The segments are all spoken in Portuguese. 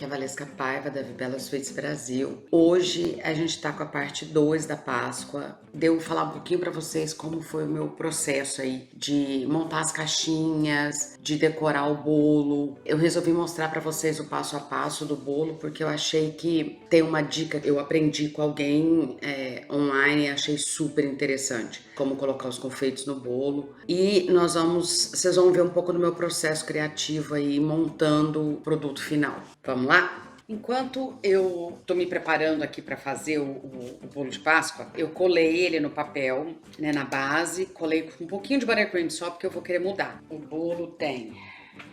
aqui é a Valesca Paiva da Vibela Sweets Brasil. Hoje a gente tá com a parte 2 da Páscoa. Devo falar um pouquinho pra vocês como foi o meu processo aí de montar as caixinhas, de decorar o bolo. Eu resolvi mostrar pra vocês o passo a passo do bolo porque eu achei que tem uma dica que eu aprendi com alguém online e achei super interessante. Como colocar os confeitos no bolo. E vocês vão ver um pouco do meu processo criativo aí montando o produto final. Vamos lá? Enquanto eu tô me preparando aqui para fazer o bolo de Páscoa, eu colei ele no papel, né, na base, colei com um pouquinho de buttercream só porque eu vou querer mudar. O bolo tem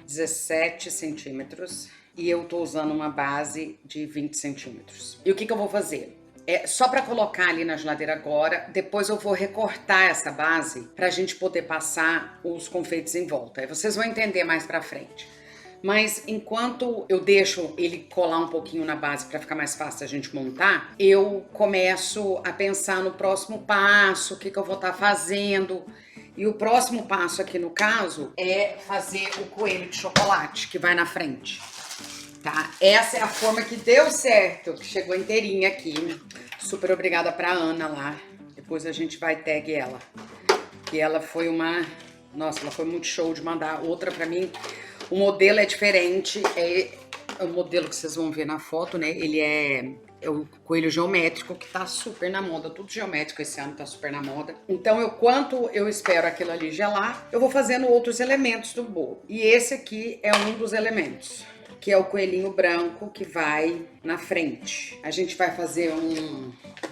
17 centímetros e eu tô usando uma base de 20 centímetros. E o que eu vou fazer? É só para colocar ali na geladeira agora, depois eu vou recortar essa base pra gente poder passar os confeitos em volta. Aí vocês vão entender mais pra frente. Mas enquanto eu deixo ele colar um pouquinho na base para ficar mais fácil a gente montar, eu começo a pensar no próximo passo, o que eu vou estar fazendo. E o próximo passo aqui no caso é fazer o coelho de chocolate que vai na frente. Tá? Essa é a forma que deu certo, que chegou inteirinha aqui. Super obrigada pra Ana lá. Depois a gente vai tag ela. Que ela foi Nossa, ela foi muito show de mandar outra pra mim. O modelo é diferente. É o modelo que vocês vão ver na foto, né? Ele é o coelho geométrico, que tá super na moda. Tudo geométrico esse ano tá super na moda. Então, enquanto eu espero aquilo ali gelar, eu vou fazendo outros elementos do bolo. E esse aqui é um dos elementos, que é o coelhinho branco que vai na frente. A gente vai fazer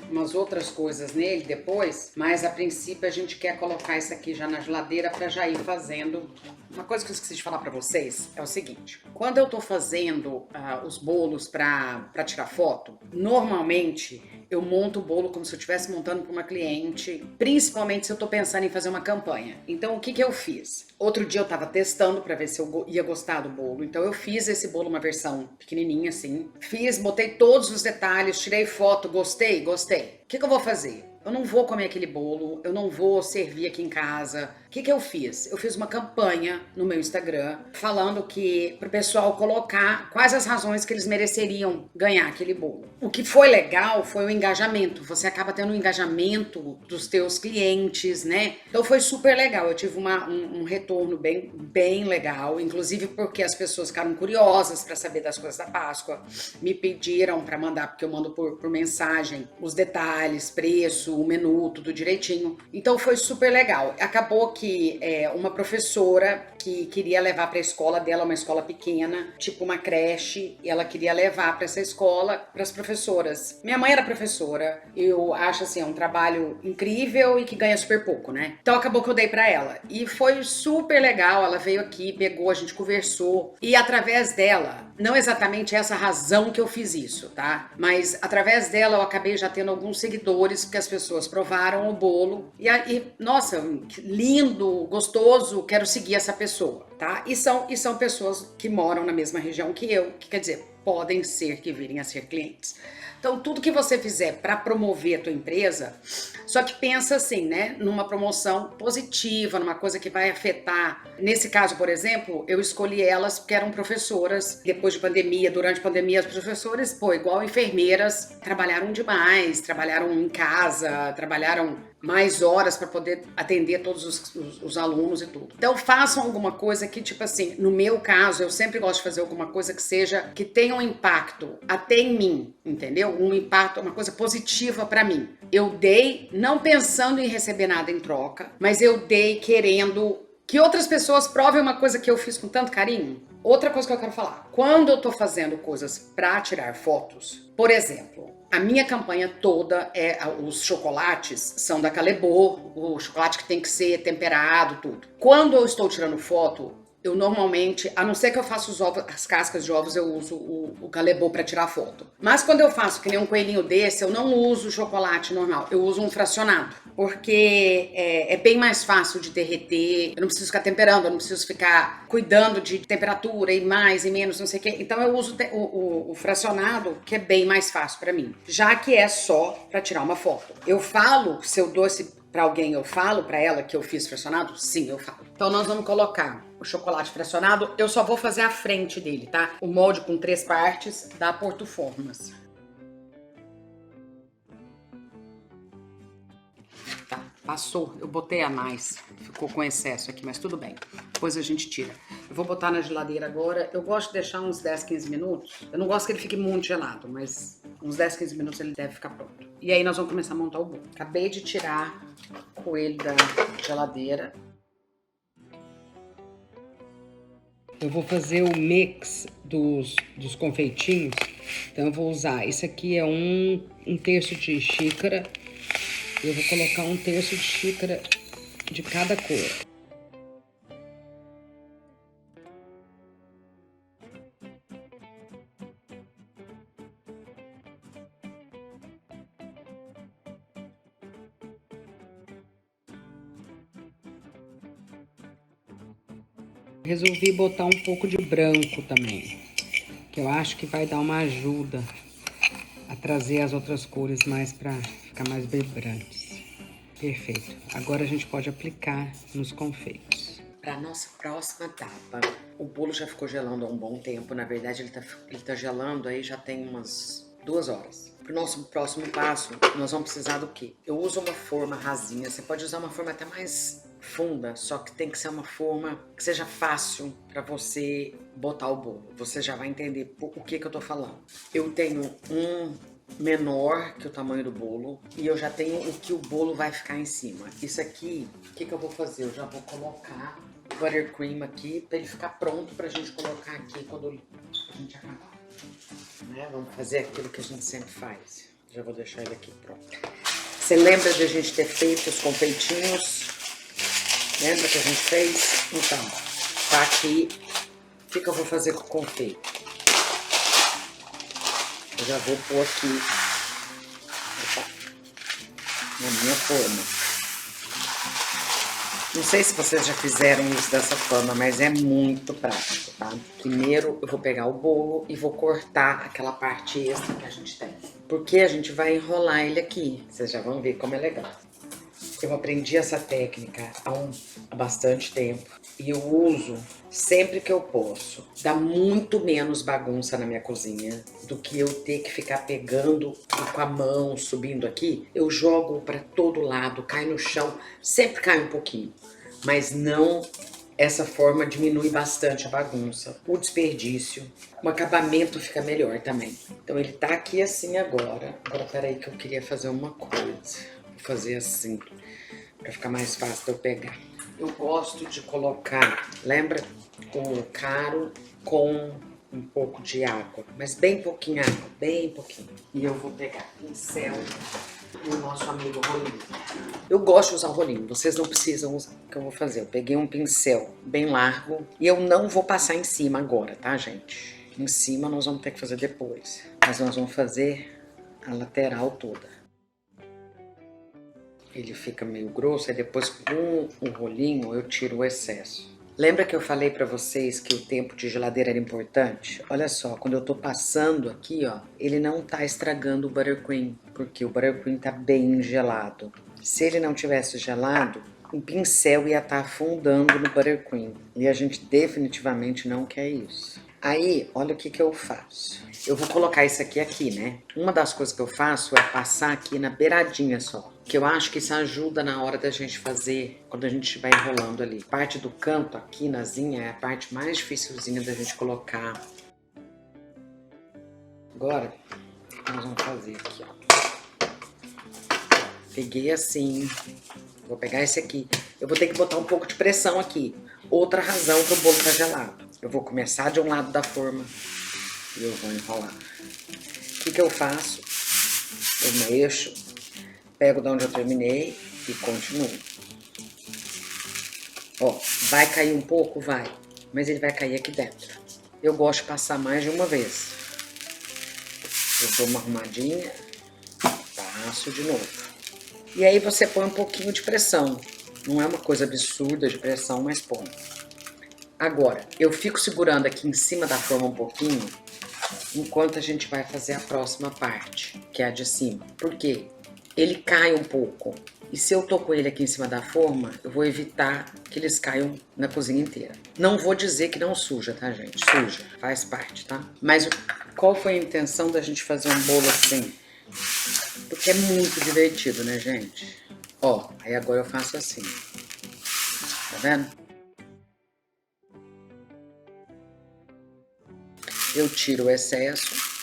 umas outras coisas nele depois, mas a princípio a gente quer colocar isso aqui já na geladeira para já ir fazendo. Uma coisa que eu esqueci de falar para vocês é o seguinte: quando eu tô fazendo os bolos para tirar foto, normalmente eu monto o bolo como se eu estivesse montando para uma cliente, principalmente se eu tô pensando em fazer uma campanha. Então o que eu fiz? Outro dia eu tava testando para ver se eu ia gostar do bolo, então eu fiz esse bolo uma versão pequenininha assim, botei todos os detalhes, tirei foto, gostei. O que eu vou fazer? Eu não vou comer aquele bolo, eu não vou servir aqui em casa. O que eu fiz? Eu fiz uma campanha no meu Instagram falando que pro pessoal colocar quais as razões que eles mereceriam ganhar aquele bolo. O que foi legal foi o engajamento. Você acaba tendo um engajamento dos teus clientes, né? Então foi super legal. Eu tive um retorno bem legal, inclusive porque as pessoas ficaram curiosas para saber das coisas da Páscoa. Me pediram para mandar, porque eu mando por mensagem, os detalhes, preço, o menu, tudo direitinho. Então foi super legal. Acabou que uma professora que queria levar para a escola dela, uma escola pequena, tipo uma creche, e ela queria levar para essa escola, para as professoras. Minha mãe era professora, eu acho assim, é um trabalho incrível e que ganha super pouco, né? Então acabou que eu dei para ela. E foi super legal, ela veio aqui, pegou, a gente conversou, e através dela, não exatamente essa razão que eu fiz isso, tá? Mas através dela eu acabei já tendo alguns seguidores, porque as pessoas provaram o bolo e nossa, lindo, gostoso, quero seguir essa pessoa, tá? E são pessoas que moram na mesma região que eu, que quer dizer, podem ser que virem a ser clientes. Então, tudo que você fizer para promover a tua empresa, só que pensa assim, né, numa promoção positiva, numa coisa que vai afetar. Nesse caso, por exemplo, eu escolhi elas porque eram professoras. Depois de pandemia, durante a pandemia, as professoras, igual enfermeiras, trabalharam demais, trabalharam em casa, trabalharam mais horas para poder atender todos os alunos e tudo. Então façam alguma coisa que, tipo assim, no meu caso, eu sempre gosto de fazer alguma coisa que tenha um impacto até em mim, entendeu? Um impacto, uma coisa positiva para mim. Eu dei não pensando em receber nada em troca, mas eu dei querendo que outras pessoas provem uma coisa que eu fiz com tanto carinho. Outra coisa que eu quero falar, quando eu tô fazendo coisas para tirar fotos, por exemplo, a minha campanha toda os chocolates são da Callebaut, o chocolate que tem que ser temperado, tudo. Quando eu estou tirando foto, eu normalmente, a não ser que eu faça as cascas de ovos, eu uso o Callebaut para tirar foto. Mas quando eu faço que nem um coelhinho desse, eu não uso chocolate normal, eu uso um fracionado. Porque é bem mais fácil de derreter, eu não preciso ficar temperando, eu não preciso ficar cuidando de temperatura e mais e menos, não sei o quê. Então eu uso o fracionado, que é bem mais fácil para mim, já que é só para tirar uma foto. Eu falo, se eu dou esse para alguém, eu falo para ela que eu fiz fracionado? Sim, eu falo. Então nós vamos colocar o chocolate fracionado, eu só vou fazer a frente dele, tá? O molde com 3 partes da Porto Formas. Tá, passou. Eu botei a mais. Ficou com excesso aqui, mas tudo bem. Depois a gente tira. Eu vou botar na geladeira agora. Eu gosto de deixar uns 10, 15 minutos. Eu não gosto que ele fique muito gelado, mas uns 10, 15 minutos ele deve ficar pronto. E aí nós vamos começar a montar o bolo. Acabei de tirar o coelho da geladeira. Eu vou fazer o mix dos confeitinhos. Então eu vou usar, esse aqui é um terço de xícara. Eu vou colocar um terço de xícara de cada cor. Resolvi botar um pouco de branco também, que eu acho que vai dar uma ajuda a trazer as outras cores mais para ficar mais vibrantes. Perfeito. Agora a gente pode aplicar nos confeitos. Para nossa próxima etapa, o bolo já ficou gelando há um bom tempo. Na verdade, ele tá gelando aí já tem umas 2 horas. Para o nosso próximo passo, nós vamos precisar do quê? Eu uso uma forma rasinha. Você pode usar uma forma até mais funda, só que tem que ser uma forma que seja fácil para você botar o bolo. Você já vai entender o que eu tô falando. Eu tenho um menor que o tamanho do bolo e eu já tenho o que o bolo vai ficar em cima. Isso aqui, o que eu vou fazer? Eu já vou colocar buttercream aqui para ele ficar pronto pra gente colocar aqui quando a gente acabar. Né? Vamos fazer aquilo que a gente sempre faz. Já vou deixar ele aqui pronto. Você lembra de a gente ter feito os confeitinhos? Lembra que a gente fez? Então, tá aqui. O que eu vou fazer com o confeito? Eu já vou pôr aqui, opa, na minha forma. Não sei se vocês já fizeram isso dessa forma, mas é muito prático, tá? Primeiro eu vou pegar o bolo e vou cortar aquela parte extra que a gente tem. Porque a gente vai enrolar ele aqui. Vocês já vão ver como é legal. Eu aprendi essa técnica há bastante tempo e eu uso sempre que eu posso. Dá muito menos bagunça na minha cozinha do que eu ter que ficar pegando com a mão, subindo aqui. Eu jogo para todo lado, cai no chão, sempre cai um pouquinho, mas não. Essa forma diminui bastante a bagunça, o desperdício, o acabamento fica melhor também. Então ele tá aqui assim agora. Agora peraí que eu queria fazer uma coisa. Vou fazer assim, para ficar mais fácil de eu pegar. Eu gosto de colocar, lembra, o caro com um pouco de água, mas bem pouquinho água, bem pouquinho. E eu vou pegar pincel e o nosso amigo rolinho. Eu gosto de usar o rolinho, vocês não precisam usar. O que eu vou fazer? Eu peguei um pincel bem largo e eu não vou passar em cima agora, tá, gente? Em cima nós vamos ter que fazer depois, mas nós vamos fazer a lateral toda. Ele fica meio grosso, aí depois com o rolinho eu tiro o excesso. Lembra que eu falei pra vocês que o tempo de geladeira era importante? Olha só, quando eu tô passando aqui, ó, ele não tá estragando o buttercream, porque o buttercream tá bem gelado. Se ele não tivesse gelado, o pincel ia estar afundando no buttercream. E a gente definitivamente não quer isso. Aí, olha o que eu faço. Eu vou colocar isso aqui, né? Uma das coisas que eu faço é passar aqui na beiradinha só. Que eu acho que isso ajuda na hora da gente fazer, quando a gente estiver enrolando ali. Parte do canto aqui, nazinha, é a parte mais dificilzinha da gente colocar. Agora, nós vamos fazer aqui, ó. Peguei assim, vou pegar esse aqui. Eu vou ter que botar um pouco de pressão aqui. Outra razão para o bolo estar gelado. Eu vou começar de um lado da forma e eu vou enrolar. O que eu faço? Eu mexo, pego de onde eu terminei e continuo. Ó, vai cair um pouco? Vai, mas ele vai cair aqui dentro. Eu gosto de passar mais de uma vez. Eu dou uma arrumadinha, passo de novo. E aí você põe um pouquinho de pressão. Não é uma coisa absurda de pressão, mas põe. Agora, eu fico segurando aqui em cima da forma um pouquinho, enquanto a gente vai fazer a próxima parte, que é a de cima. Por quê? Ele cai um pouco, E se eu tô com ele aqui em cima da forma, eu vou evitar que eles caiam na cozinha inteira. Não vou dizer que não suja, tá, gente? Suja, faz parte, tá? Mas qual foi a intenção da gente fazer um bolo assim? Porque é muito divertido, né, gente? Ó, aí agora eu faço assim. Tá vendo? Eu tiro o excesso.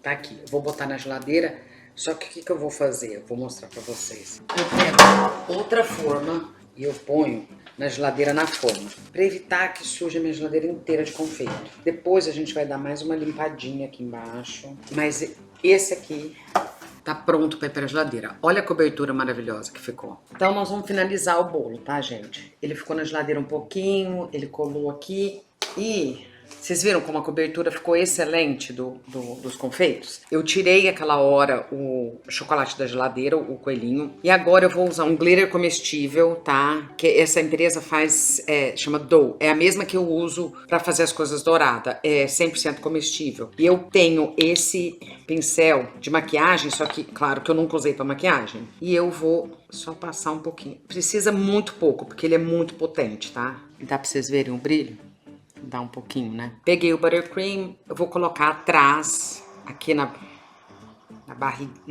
Tá aqui. Eu vou botar na geladeira. Só que o que eu vou fazer? Eu vou mostrar pra vocês. Eu pego outra forma e eu ponho na geladeira na forma, para evitar que suje a minha geladeira inteira de confeito. Depois a gente vai dar mais uma limpadinha aqui embaixo. Mas esse aqui tá pronto para ir pra geladeira. Olha a cobertura maravilhosa que ficou. Então nós vamos finalizar o bolo, tá, gente? Ele ficou na geladeira um pouquinho, ele colou aqui e... Vocês viram como a cobertura ficou excelente dos confeitos? Eu tirei aquela hora o chocolate da geladeira, o coelhinho. E agora eu vou usar um glitter comestível, tá? Que essa empresa faz, chama Dough. É a mesma que eu uso pra fazer as coisas douradas. É 100% comestível. E eu tenho esse pincel de maquiagem, só que, claro, que eu nunca usei pra maquiagem. E eu vou só passar um pouquinho. Precisa muito pouco, porque ele é muito potente, tá? Dá pra vocês verem o brilho? Dá um pouquinho, né? Peguei o buttercream, eu vou colocar atrás, aqui na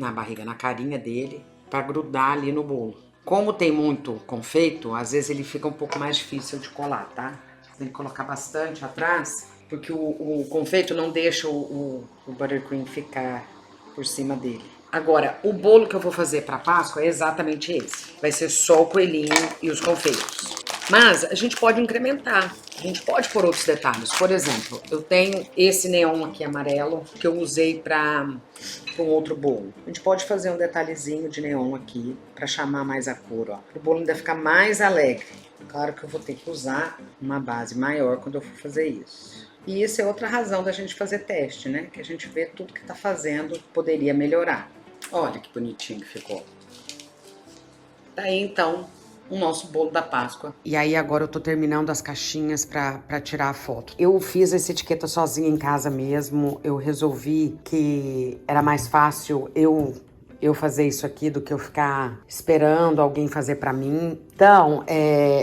barriga, na carinha dele, pra grudar ali no bolo. Como tem muito confeito, às vezes ele fica um pouco mais difícil de colar, tá? Tem que colocar bastante atrás, porque o confeito não deixa o buttercream ficar por cima dele. Agora, o bolo que eu vou fazer pra Páscoa é exatamente esse. Vai ser só o coelhinho e os confeitos. Mas a gente pode incrementar, a gente pode pôr outros detalhes. Por exemplo, eu tenho esse neon aqui amarelo que eu usei para um outro bolo. A gente pode fazer um detalhezinho de neon aqui para chamar mais a cor, ó. Para o bolo ainda ficar mais alegre. Claro que eu vou ter que usar uma base maior quando eu for fazer isso. E isso é outra razão da gente fazer teste, né? Que a gente vê tudo que tá fazendo poderia melhorar. Olha que bonitinho que ficou. Tá aí então o nosso bolo da Páscoa. E aí agora eu tô terminando as caixinhas pra tirar a foto. Eu fiz essa etiqueta sozinha em casa mesmo. Eu resolvi que era mais fácil eu fazer isso aqui do que eu ficar esperando alguém fazer pra mim. Então,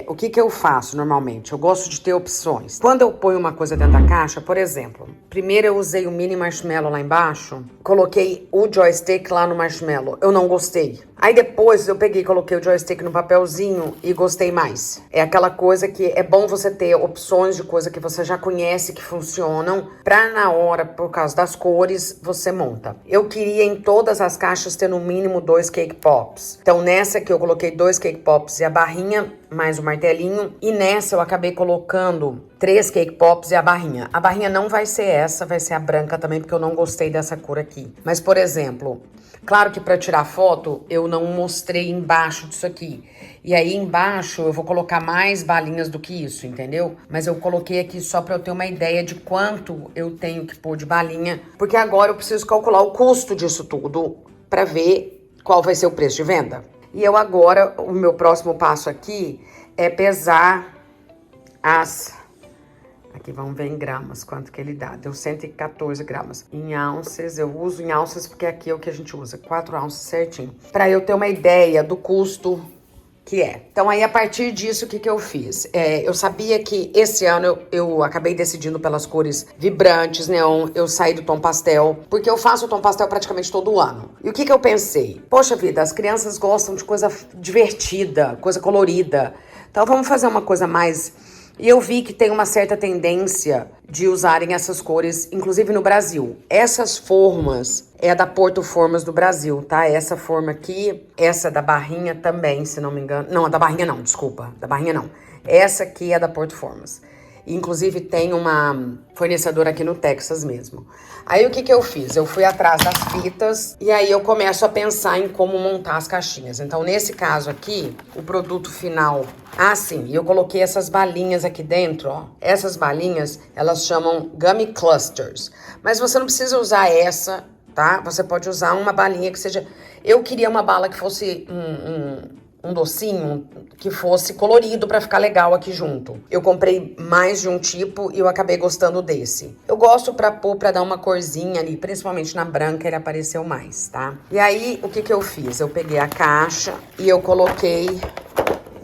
o que eu faço normalmente? Eu gosto de ter opções. Quando eu ponho uma coisa dentro da caixa, por exemplo, primeiro eu usei o mini marshmallow lá embaixo, coloquei o joystick lá no marshmallow, eu não gostei. Aí depois eu peguei e coloquei o joystick no papelzinho e gostei mais. É aquela coisa que é bom você ter opções de coisa que você já conhece, que funcionam, pra na hora, por causa das cores, você monta. Eu queria em todas as caixas ter no mínimo 2 cake pops. Então nessa aqui eu coloquei 2 cake pops e a barrinha, mais o martelinho. E nessa eu acabei colocando 3 cake pops e a barrinha. A barrinha não vai ser essa, vai ser a branca também, porque eu não gostei dessa cor aqui. Mas, por exemplo, claro que para tirar foto, eu não mostrei embaixo disso aqui. E aí embaixo eu vou colocar mais balinhas do que isso, entendeu? Mas eu coloquei aqui só para eu ter uma ideia de quanto eu tenho que pôr de balinha. Porque agora eu preciso calcular o custo disso tudo para ver qual vai ser o preço de venda. E eu agora, o meu próximo passo aqui é pesar as... Aqui vamos ver em gramas quanto que ele dá. Deu 114 gramas. Em ounces, eu uso em ounces porque aqui é o que a gente usa. 4 ounces certinho. Pra eu ter uma ideia do custo que é. Então aí a partir disso, o que eu fiz? Eu sabia que esse ano eu acabei decidindo pelas cores vibrantes, neon. Eu saí do tom pastel, porque eu faço o tom pastel praticamente todo ano. E o que eu pensei? Poxa vida, as crianças gostam de coisa divertida, coisa colorida. Então vamos fazer uma coisa mais... E eu vi que tem uma certa tendência de usarem essas cores, inclusive no Brasil. Essas formas é da Porto Formas do Brasil, tá? Essa forma aqui, essa da barrinha também, se não me engano. Não, a da barrinha não, desculpa. Da barrinha não. Essa aqui é da Porto Formas. Inclusive tem uma fornecedora aqui no Texas mesmo. Aí o que eu fiz? Eu fui atrás das fitas e aí eu começo a pensar em como montar as caixinhas. Então nesse caso aqui, o produto final... Ah, sim, e eu coloquei essas balinhas aqui dentro, ó. Essas balinhas, elas chamam Gummy Clusters. Mas você não precisa usar essa, tá? Você pode usar uma balinha que seja... Eu queria uma bala que fosse um docinho que fosse colorido pra ficar legal aqui junto. Eu comprei mais de um tipo e eu acabei gostando desse. Eu gosto pra pôr, pra dar uma corzinha ali, principalmente na branca, ele apareceu mais, tá? E aí, o que que eu fiz? Eu peguei a caixa e eu coloquei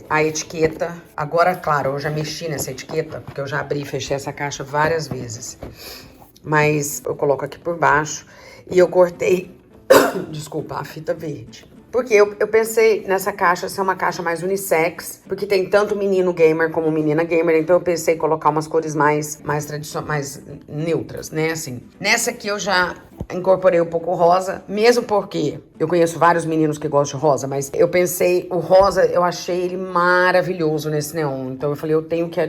a etiqueta. Agora, claro, eu já mexi nessa etiqueta, porque eu já abri e fechei essa caixa várias vezes. Mas eu coloco aqui por baixo e eu cortei, desculpa, a fita verde. Porque eu pensei nessa caixa ser uma caixa mais unissex, porque tem tanto menino gamer como menina gamer, então eu pensei em colocar umas cores mais tradicionais, mais neutras, né, assim. Nessa aqui eu já incorporei um pouco rosa, mesmo porque eu conheço vários meninos que gostam de rosa, mas eu pensei, o rosa, eu achei ele maravilhoso nesse neon, então eu falei, eu tenho que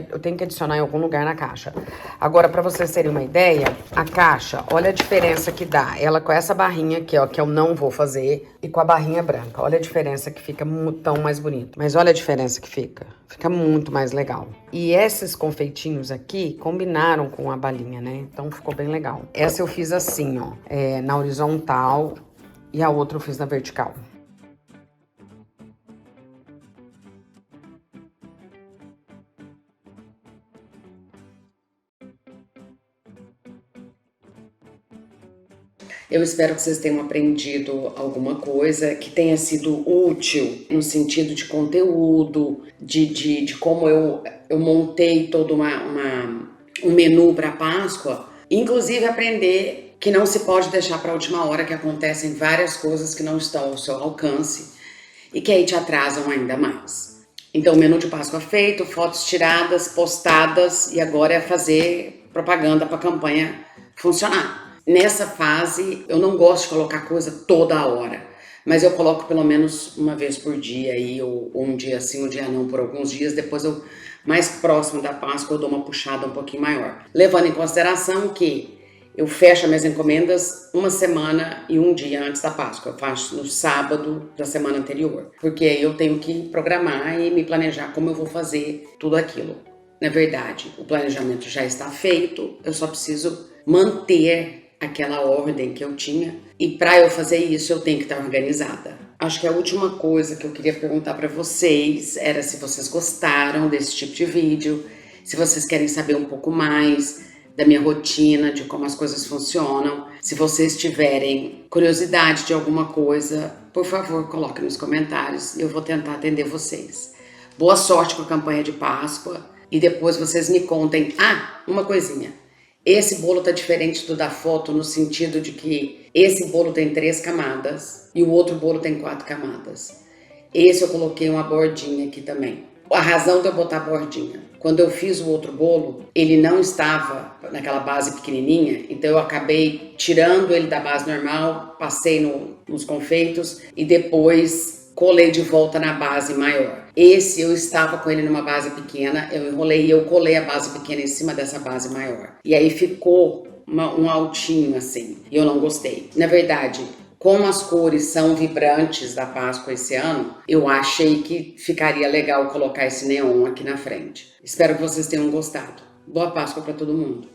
adicionar em algum lugar na caixa. Agora, pra vocês terem uma ideia, a caixa, olha a diferença que dá, ela com essa barrinha aqui, ó, que eu não vou fazer, e com a barrinha branca, olha a diferença que fica tão mais bonito, mas olha a diferença que fica muito mais legal. E esses confeitinhos aqui combinaram com a balinha, né? Então ficou bem legal. Essa eu fiz assim, ó, na horizontal e a outra eu fiz na vertical. Eu espero que vocês tenham aprendido alguma coisa que tenha sido útil no sentido de conteúdo, de como eu montei todo um menu para Páscoa. Inclusive aprender que não se pode deixar para a última hora, que acontecem várias coisas que não estão ao seu alcance e que aí te atrasam ainda mais. Então, menu de Páscoa feito, fotos tiradas, postadas, e agora é fazer propaganda para a campanha funcionar. Nessa fase, eu não gosto de colocar coisa toda hora, mas eu coloco pelo menos uma vez por dia, aí, ou um dia sim, um dia não, por alguns dias. Depois, mais próximo da Páscoa, eu dou uma puxada um pouquinho maior. Levando em consideração que eu fecho minhas encomendas uma semana e um dia antes da Páscoa. Eu faço no sábado da semana anterior, porque aí eu tenho que programar e me planejar como eu vou fazer tudo aquilo. Na verdade, o planejamento já está feito, eu só preciso manter aquela ordem que eu tinha, e para eu fazer isso eu tenho que estar organizada. Acho que a última coisa que eu queria perguntar para vocês era se vocês gostaram desse tipo de vídeo, se vocês querem saber um pouco mais da minha rotina, de como as coisas funcionam. Se vocês tiverem curiosidade de alguma coisa, por favor, coloquem nos comentários e eu vou tentar atender vocês. Boa sorte com a campanha de Páscoa e depois vocês me contem. Ah, uma coisinha. Esse bolo tá diferente do da foto no sentido de que esse bolo tem 3 camadas e o outro bolo tem 4 camadas. Esse eu coloquei uma bordinha aqui também. A razão de eu botar a bordinha, quando eu fiz o outro bolo, ele não estava naquela base pequenininha, então eu acabei tirando ele da base normal, passei nos confeitos e depois colei de volta na base maior. Esse eu estava com ele numa base pequena, eu enrolei e eu colei a base pequena em cima dessa base maior. E aí ficou um altinho assim, e eu não gostei. Na verdade, como as cores são vibrantes da Páscoa esse ano, eu achei que ficaria legal colocar esse neon aqui na frente. Espero que vocês tenham gostado. Boa Páscoa para todo mundo!